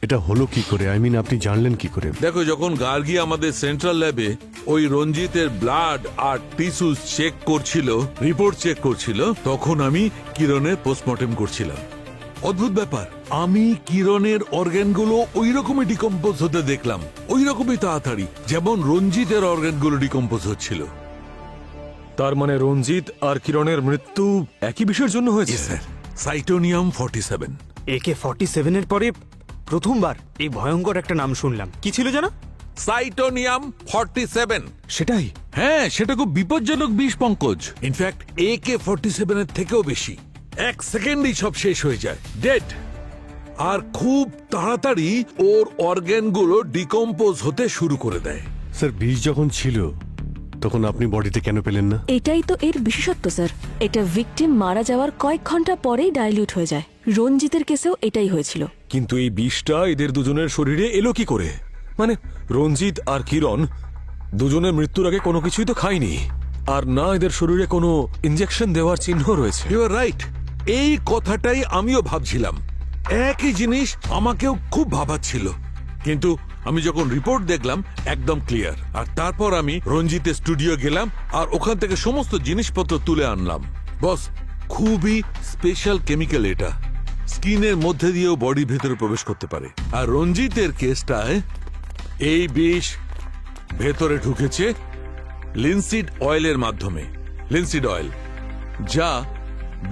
এটা হলো কি করে? আই মিন আপনি জানলেন কি করে? দেখো, যখন গার্গী আমাদের সেন্ট্রাল ল্যাবে ওই রঞ্জিতের ব্লাড আর টিস্যুস চেক করছিল, রিপোর্ট চেক করছিল, তখন আমি কিরণের পোস্টমর্টেম করছিলাম। অদ্ভুত ব্যাপার, আমি কিরণের অর্গানগুলো ওই রকমই ডিকম্পোজ হতে দেখলাম, ওই রকমই তাড়াতাড়ি যেমন রঞ্জিতের অর্গানগুলো ডিকম্পোজ হচ্ছিল। তার মানে রঞ্জিত আর কিরণের মৃত্যু একই বিষয়ের জন্য হয়েছে? স্যার, সাইটোনিয়াম 47। AK-47 এর পরে প্রথমবার এই ভয়ঙ্কর একটা নাম শুনলাম। কি ছিল জানো? সাইটোনিয়াম 47। সেটাই। হ্যাঁ, সেটা খুব বিপজ্জনক বিষ পঙ্কজ। ইনফ্যাক্ট AK-47 এর থেকেও বেশি। এক সেকেন্ডেই সব শেষ হয়ে যায়, ডেড। আর খুব তাড়াতাড়ি ওর অর্গানগুলো ডিকম্পোজ হতে শুরু করে দেয়। স্যার বিষ যখন ছিল তখন আপনি বডিতে কেন পেলেন না? এটাই তো এর বিশেষত্ব স্যার। এটা ভিকটিম মারা যাওয়ার কয়েক ঘন্টা পরেই ডাইলিউট হয়ে যায়। রঞ্জিতের কেসেও এটাই হয়েছিল। কিন্তু এই বিষটা এদের দুজনের শরীরে এলো কি করে? মানে রঞ্জিত আর কিরণ দুজনের মৃত্যুর আগে কোনো কিছুই তো খায়নি, আর না এদের শরীরে কোনো ইনজেকশন দেওয়ার চিহ্ন রয়েছে। ইউ আর রাইট, এই কথাটাই আমিও ভাবছিলাম। একই জিনিস আমাকেও খুব ভাবাচ্ছিল, কিন্তু আমি যখন রিপোর্ট দেখলাম একদম ক্লিয়ার। আর তারপর আমি রঞ্জিতের স্টুডিও গেলাম আর ওখান থেকে সমস্ত জিনিসপত্র তুলে আনলাম। বস, খুবই স্পেশাল কেমিক্যাল এটা, স্কিনের মধ্যে দিয়েও বডির ভেতরে প্রবেশ করতে পারে। আর রঞ্জিতের কেসটায় এই বিষ ভেতরে ঢুকেছে লিনসিড অয়েলের মাধ্যমে। লিনসিড অয়েল, যা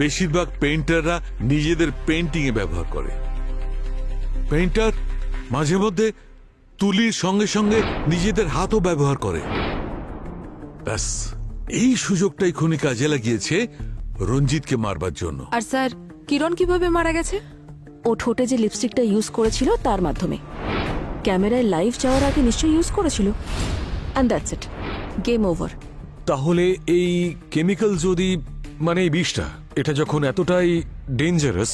বেশিরভাগ পেইন্টাররা নিজেদের পেইন্টিং এ ব্যবহার করে। পেইন্টার মাঝে মধ্যে তুলির সঙ্গে সঙ্গে নিজেদের হাতও ব্যবহার করে। ব্যাস, এই সুযোগটাই খুনি কাজে লাগিয়েছে রঞ্জিতকে মারবার জন্য। আর স্যার কিরণ কিভাবে মারা গেছে? ও ঠোঁটে যে লিপস্টিকটা ইউজ করেছিল তার মাধ্যমে। ক্যামেরায় লাইভ যাওয়ার আগে নিশ্চয়ই ইউজ করেছিল। And that's it, game over. তাহলে এই কেমিক্যাল যদি, মানে এই বিষটা, এটা যখন এতটাই ডেঞ্জারাস,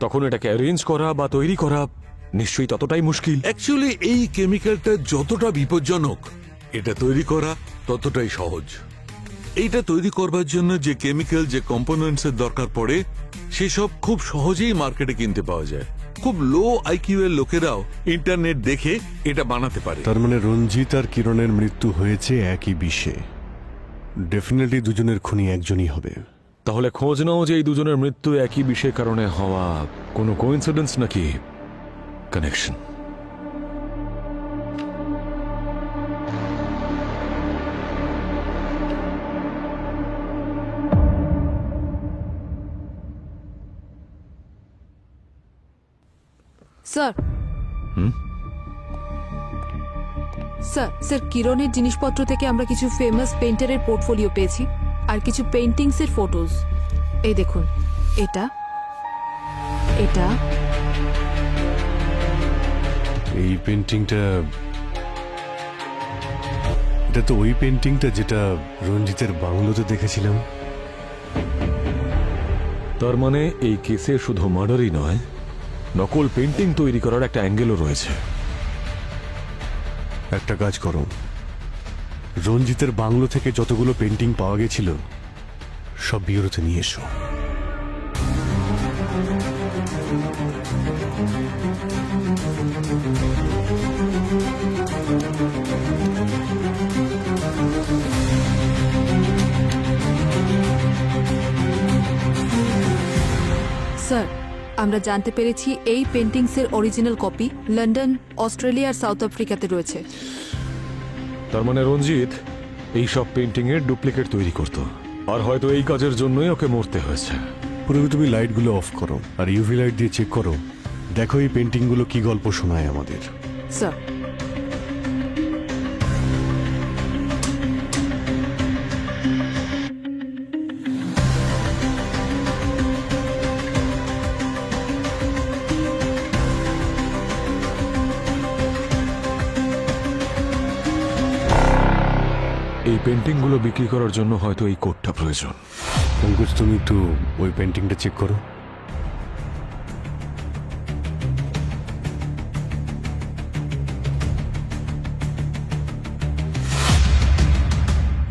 তখন এটাকে অ্যারেঞ্জ করা বা তৈরি করা নিশ্চয়ই ততটাই মুশকিল। অ্যাকচুয়ালি এই কেমিক্যালটা যতটা বিপজ্জনক, এটা তৈরি করা ততটাই সহজ। এইটা তৈরি করবার জন্য যে কেমিক্যাল, যে কম্পোনেন্টস এর দরকার পড়ে, সেসব খুব সহজেই মার্কেটে কিনতে পাওয়া যায়। খুব লো আইকিউ এর লোকেরাও ইন্টারনেট দেখে এটা বানাতে পারে। তার মানে রঞ্জিত আর কিরণের মৃত্যু হয়েছে একই বিষে। ডেফিনেটলি দুজনের খুনি একজনই হবে। তাহলে খোঁজ নাও যে এই দুজনের মৃত্যু একই বিষয়ের কারণে হওয়া কোনো কোইন্সিডেন্স নাকি কানেকশন। স্যার স্যার কিরণের জিনিসপত্র থেকে আমরা কিছু ফেমাস পেইন্টারের পোর্টফোলিও পেয়েছি আর কিছু পেইন্টিংসের ফটোজ। এই দেখুন, এটা এটা এই পেন্টিংটা, এটা তো ওই পেন্টিংটা যেটা রঞ্জিতের বাংলোতে দেখেছিলাম। তার মানে এই কেসে শুধু মার্ডারই নয়, নকল পেন্টিং তৈরি করার একটা অ্যাঙ্গেলও রয়েছে। একটা কাজ করো, রঞ্জিতের বাংলো থেকে যতগুলো পেন্টিং পাওয়া গেছিল সব বিউরোতে নিয়ে এসো। স্যার আমরা জানতে পেরেছি এই পেন্টিংসের অরিজিনাল কপি লন্ডন, অস্ট্রেলিয়া আর সাউথ আফ্রিকাতে রয়েছে। তার মানে রঞ্জিত এই সব পেন্টিং এর ডুপ্লিকেট তৈরি করত, আর হয়তো এই কাজের জন্যই ওকে মরতে হয়েছে। পুরো তুমি লাইটগুলো অফ করো আর ইউভি লাইট দিয়ে চেক করো, দেখো এই পেন্টিংগুলো কি গল্প শোনায় আমাদের। স্যার, এই পেন্টিংগুলো বিক্রি করার জন্য হয়তো এই কোডটা প্রয়োজন। পঙ্কজ, তুমি একটু ওই পেন্টিংটা চেক করো।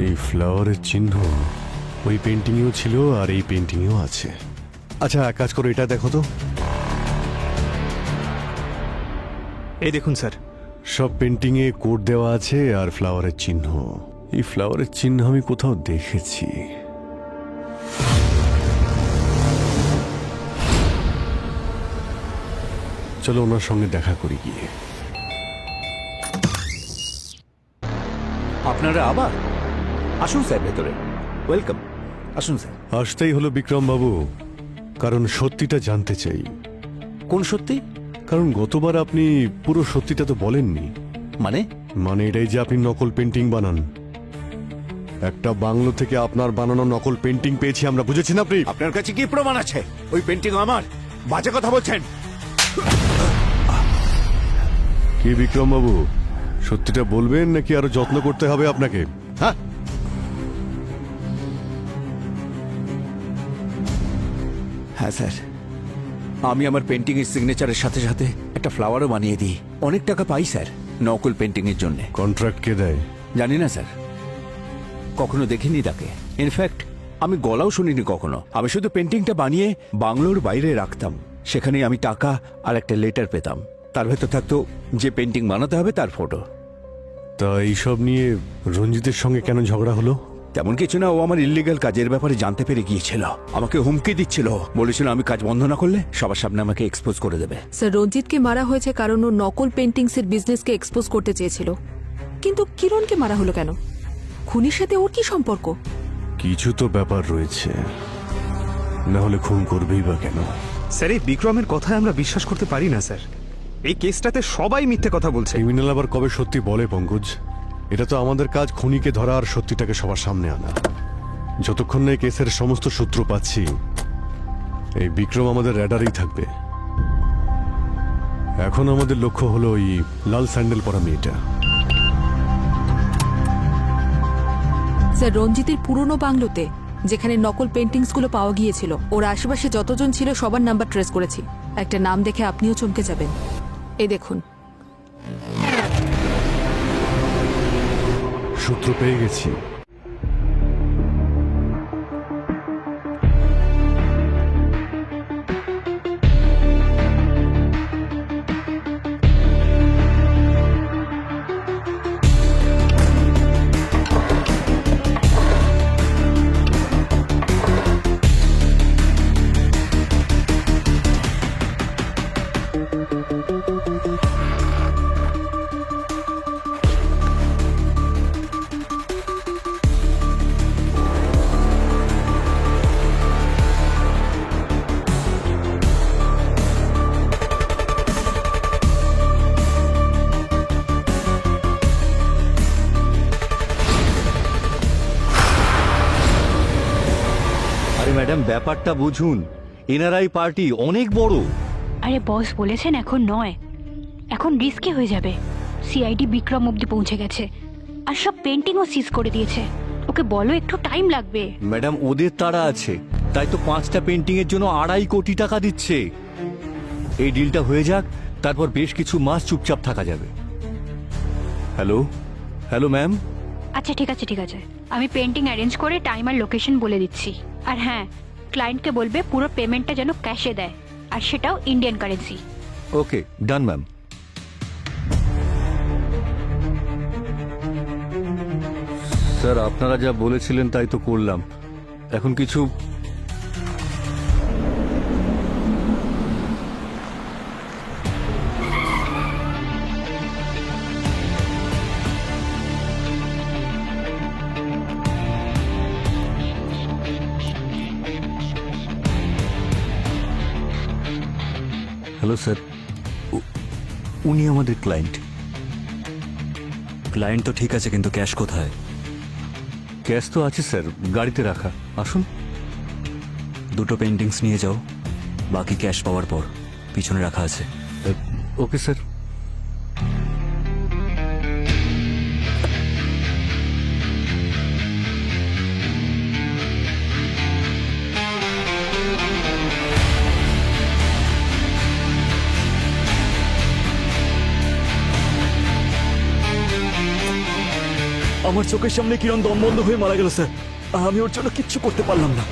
এই ফ্লাওয়ারের চিহ্ন ওই পেন্টিংয়েও ছিল আর এই পেন্টিংয়েও আছে। আচ্ছা, এক কাজ করো, এটা দেখো তো। এই দেখুন স্যার, সব পেন্টিংয়ে কোড দেওয়া আছে আর ফ্লাওয়ারের চিহ্ন। এই ফ্লাওয়ারের চিহ্ন আমি কোথাও দেখেছি। চলো ওনার সঙ্গে দেখা করি গিয়ে। আপনারা আবার আসুন স্যার, ভেতরে ওয়েলকাম। আসুন স্যার। আসতেই হলো বিক্রম বাবু, কারণ সত্যিটা জানতে চাই। কোন সত্যি? কারণ গতবার আপনি পুরো সত্যিটা তো বলেননি। মানে এটাই যে আপনি নকল পেন্টিং বানান। একটা বাংলো থেকে আপনার বানানো নকল পেন্টিং পেয়েছি আমরা, বুঝেছেন আপনি? আপনার কাছে কি প্রমাণ আছে? ওই পেন্টিং আমার। বাজে কথা বলছেন। কি বিক্রম বাবু, সত্যিটা বলবেন নাকি আরো যত্ন করতে হবে আপনাকে? হ্যাঁ, হ্যাঁ স্যার, আমি আমার পেন্টিং এর সিগনেচারের সাথে সাথে একটা ফ্লাওয়ারও বানিয়ে দিই। অনেক টাকা পাই স্যার নকল পেন্টিং এর জন্য। কন্ট্রাক্ট কে দেয়? জানি না স্যার, কখনো দেখিনি তাকে। ইনফ্যাক্ট আমি গলাও শুনিনি কখনো। আমি শুধু পেন্টিংটা বানিয়ে বাংলোর বাইরে রাখতাম। সেখানে আমি টাকা আর একটা লেটার পেতাম। তার ভেতর থাকতো যে পেন্টিং বানাতে হবে তার ফটো। তা এইসব নিয়ে রঞ্জিতের সঙ্গে কেন ঝগড়া হলো? তেমন কিছু না, ও আমার ইল্লিগাল কাজের ব্যাপারে জানতে পেরে গিয়েছিল। আমাকে হুমকি দিচ্ছিল, বলেছিল আমি কাজ বন্ধ না করলে সবার সামনে আমাকে এক্সপোজ করে দেবে। স্যার, রঞ্জিতকে মারা হয়েছে কারণ ও নকল পেন্টিংসের বিজনেসকে এক্সপোজ করতে চেয়েছিল। কিন্তু কিরণকে মারা হলো কেন? খুনির সাথে ওর কি সম্পর্ক? কিছু তো ব্যাপার রয়েছে, না হলে খুন করবেই বা কেন? স্যার, এই বিক্রমের কথায় আমরা বিশ্বাস করতে পারি না স্যার। এই কেসটাতে সবাই মিথ্যে কথা বলছে। ক্রিমিনাল আবার কবে সত্যি বলে পঙ্কজ? এটা তো আমাদের কাজ, খুনিকে ধরা আর সত্যিটাকে সবার সামনে আনা। যতক্ষণ না এই কেসের সমস্ত সূত্র পাচ্ছি, এই বিক্রম আমাদের র্যাডারেই থাকবে। এখন আমাদের লক্ষ্য হলো ওই লাল স্যান্ডেল পরা মেয়েটা। স্যার, রঞ্জিতের পুরনো বাংলোতে যেখানে নকল পেন্টিংসগুলো পাওয়া গিয়েছিল, ওর আশেপাশে যতজন ছিল সবার নাম্বার ট্রেস করেছি। একটা নাম দেখে আপনিও চমকে যাবেন। এই দেখুন, সূত্র পেয়ে গেছি। ম্যাডাম, ব্যাপারটা বুঝুন। এনআরআই পার্টি অনেক বড়। আরে বস বলেছেন এখন নয়, এখন রিস্কি হয়ে যাবে। সিআইডি বিক্রম অব্দি পৌঁছে গেছে আর সব পেন্টিংও সিজ করে দিয়েছে। ওকে বলো একটু টাইম লাগবে। ম্যাডাম, ওদের তাড়া আছে, তাই তো 5টা পেন্টিং এর জন্য 2.5 কোটি টাকা দিচ্ছে। এই ডিলটা হয়ে যাক, তারপর বেশ কিছু মাস চুপচাপ থাকা যাবে। Hello hello ma'am. আচ্ছা ঠিক আছে ঠিক আছে, আমি পেন্টিং অ্যারেঞ্জ করে টাইম আর লোকেশন বলে দিচ্ছি। আর হ্যাঁ, ক্লায়েন্টকে বলবে পুরো পেমেন্টটা যেন ক্যাশে দেয়, আর সেটাও ইন্ডিয়ান কারেন্সি। ওকে, ডান ম্যাম। স্যার, আপনারা যা বলেছিলেন তাই তো করলাম। এখন কিছু হ্যালো স্যার। উনি আমাদের ক্লায়েন্ট। ক্লায়েন্ট তো ঠিক আছে, কিন্তু ক্যাশ কোথায়? ক্যাশ তো আছে স্যার, গাড়িতে রাখা। আসুন। দুটো পেন্টিংস নিয়ে যাও, বাকি ক্যাশ পাওয়ার পর পিছনে রাখা আছে। Okay sir. আমার চোখের সামনে কিরণ দম বন্ধ হয়ে মারা গেল স্যার। আমি ওর জন্য কিচ্ছু করতে পারলাম না।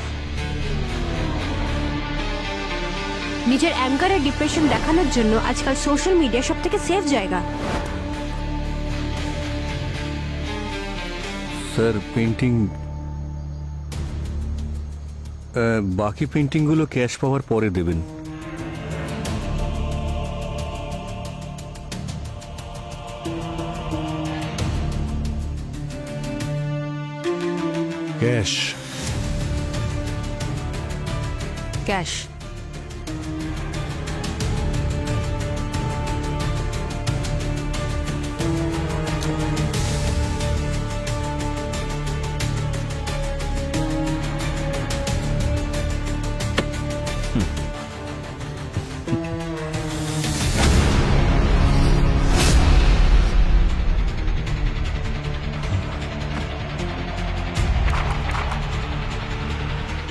নিজের অ্যাঙ্গার আর ডিপ্রেশন দেখানোর জন্য আজকাল সোশ্যাল মিডিয়া সব থেকে সেফ জায়গা। স্যার পেন্টিং, বাকি পেন্টিংগুলো ক্যাশ পাওয়ার পরে দেবেন। ক্যাশ। ক্যাশ।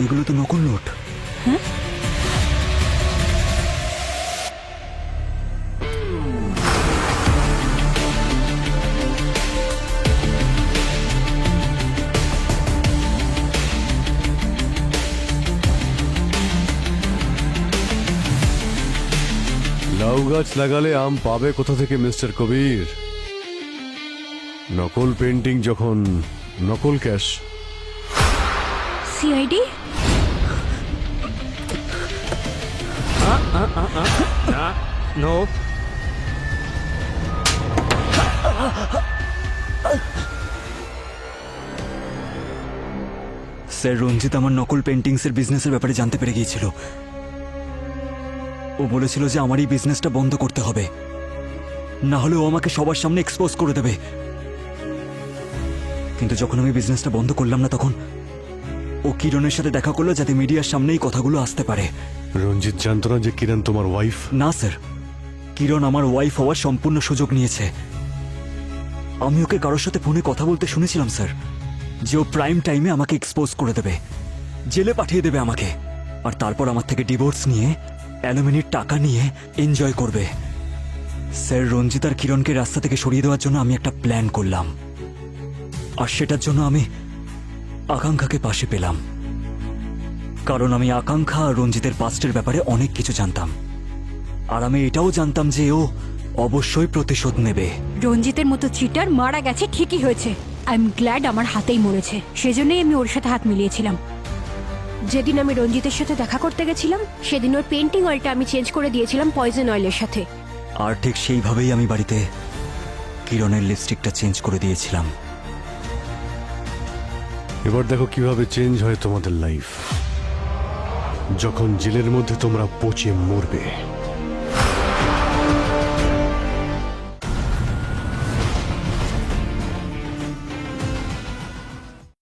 এগুলো তো নকল নোট। লাউ গাছ লাগালে আম পাবে কোথা থেকে মিস্টার কবির? নকল পেন্টিং যখন নকল ক্যাশ। সিআইডি? না, নো। স্যার রঞ্জিত আমার নকল পেন্টিংসের বিজনেসের ব্যাপারে জানতে পেরে গিয়েছিল। ও বলেছিল যে আমার এই বিজনেসটা বন্ধ করতে হবে, না হলে ও আমাকে সবার সামনে এক্সপোজ করে দেবে। কিন্তু যখন আমি বিজনেসটা বন্ধ করলাম না, তখন ও কিরণের সাথে দেখা করলো যাতে মিডিয়ার সামনেই কথাগুলো আসতে পারে। রঞ্জিত জানতো না যে কিরণ তোমার ওয়াইফ? না স্যার, কিরণ আমার ওয়াইফ হওয়ার সম্পূর্ণ সুযোগ নিয়েছে। আমি ওকে কারোর সাথে ফোনে কথা বলতে শুনেছিলাম স্যার, যে ও প্রাইম টাইমে আমাকে এক্সপোজ করে দেবে, জেলে পাঠিয়ে দেবে আমাকে, আর তারপর আমার থেকে ডিভোর্স নিয়ে অ্যালুমিনির টাকা নিয়ে এনজয় করবে। স্যার রঞ্জিত আর কিরণকে রাস্তা থেকে সরিয়ে দেওয়ার জন্য আমি একটা প্ল্যান করলাম, আর সেটার জন্য আমি আকাঙ্ক্ষাকে পাশে পেলাম। কারণ আমি আকাঙ্ক্ষা আর রঞ্জিতের পাস্টের ব্যাপারে অনেক কিছু জানতাম, আর আমি এটাও জানতাম যে ও অবশ্যই প্রতিশোধ নেবে। রঞ্জিতের মতো চিটার মারা গেছে ঠিকই হয়েছে। আই এম গ্ল্যাড আমার হাতেই মরেছে, সেজন্যই আমি ওর সাথে হাত মিলিয়েছিলাম। যেদিন আমি রঞ্জিতের সাথে দেখা করতে গেছিলাম, সেদিন ওর পেন্টিং অয়েলটা আমি চেঞ্জ করে দিয়েছিলাম পয়জন অয়েলের সাথে। আর ঠিক সেইভাবেই আমি বাড়িতে কিরণের লিপস্টিকটা চেঞ্জ করে দিয়েছিলাম। এবার দেখো কিভাবে চেঞ্জ হয় তোমাদের লাইফ, যখন জেলের মধ্যে তোমরা পচে মরবে।